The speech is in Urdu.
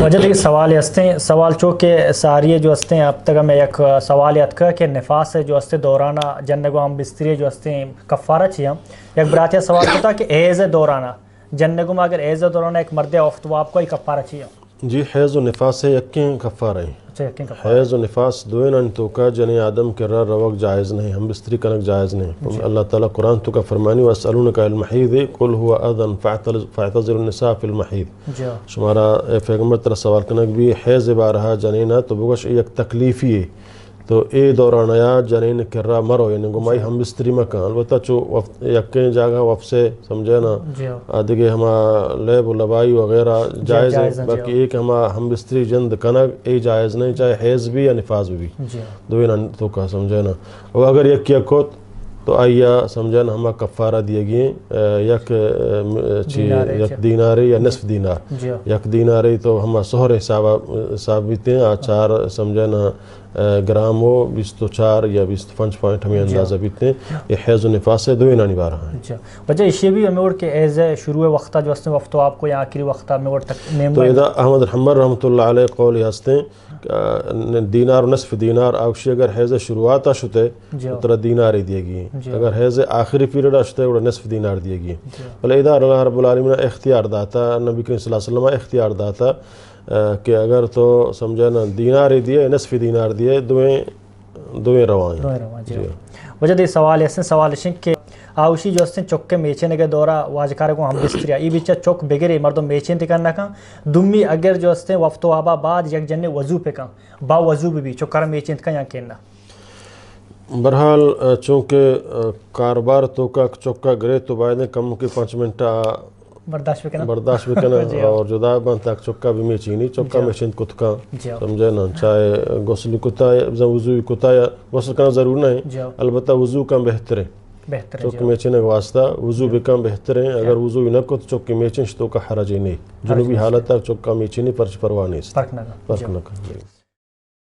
وجہ دیگه سوالی هستیں سوال چو که ساریه جو هستیں اب تک میں یک سوالیت که نفاس جو هستے دورانا جنگو ہم بستری جو هستیں کفارہ چی ہم یک براتیہ سوال کرتا کہ ایز دورانا جنگو میں اگر ایز دورانا ایک مرد افتواب کو کفارہ چی ہم جی حیض و نفاس یکیں کفارہ ہیں. حیض و نفاس دوین ان تو کا جن آدم کے را روک جائز نہیں ہم بستری کنک جائز نہیں. اللہ تعالیٰ قرآن تو کا فرمانی واسألونک عن المحیض قل هو اذن فاعتزلوا النساء فی المحیض. شمارا پیغمبر ترہ سوال کنک بھی حیض بارہا جنینا تو بگوش یک تکلیفی ہے تو اے دوران آیا جنین کرا مرو یعنی گمائی ہم بستری مکان البتہ چو یکیں جاگہ وف سے سمجھے نا دیگے ہما لیب و لبائی وغیرہ جائز ہے. باقی ایک ہم بستری جند کنگ اے جائز نہیں چاہے حیض بھی یا نفاس بھی دوین تو کا سمجھے نا. اور اگر یک کوت تو آئیا سمجھے نا ہما کفارہ دیے گئے یک دیناری یا نصف دینار. یک دیناری تو ہما سہر حسابیتے ہیں چار سمجھے نا گرام ہو 24 یا 25.5 ہمیں اندازہ بیتے ہیں. یہ حیض و نفاس ہے دوئی نانی بارہ ہیں. وجہ اسی بھی ہمیں کہ ایز شروع وقتہ جو ہستے وقت آپ کو یا آخری وقتہ ہمیں تک نیم تو اذا احمد حمر رحمۃ اللہ علیہ قول ہستے دینار و نصف دینار آوشی اگر حیض شروعات شتے تو دینار دیے گی. اگر حیض آخری پیریڈ شتے وہ نصف دینار دیے گی. بلے اذا اللہ رب العالمین اختیار داتا نبی کریم صلی اللہ علیہ وسلم اختیار داتا کہ اگر تو سمجھے نا دینار دیے نصف دینار دیے دویں روائیں. وجہ دی سوال ہے سوال ہے کہ آوشی جو ہستیں چوک کے میچنے کے دورہ واجکارے کو ہم بستریا ای بیچا چوک بگرے مردم میچن تی کرنا کھاں دمی اگر جو ہستیں وقت و آبا بعد یک جننے وضو پہ کھاں با وضو بھی چوکارا میچن تی کھاں یا کہنا. برحال چونکہ کاربار تو کا چوکا گرے تو باید کم کی 5 منٹا برداشت بھی کنا اور جدا بان تک چکا بھی میں چینی چکا میں چند کتکا سمجھے نا چاہے غسل کتا یا وضو کتا یا غسل کرنا ضرور نہیں البتہ وضو کم بہتر ہے چوک میں چنے واسطہ وضو بھی کم بہتر ہے. اگر وضو نہ کو تو چوک میں چن تو کا حرج نہیں جنوبی حالت تک چوکا میں چینی پرچ پرواہ نہیں فرق نہ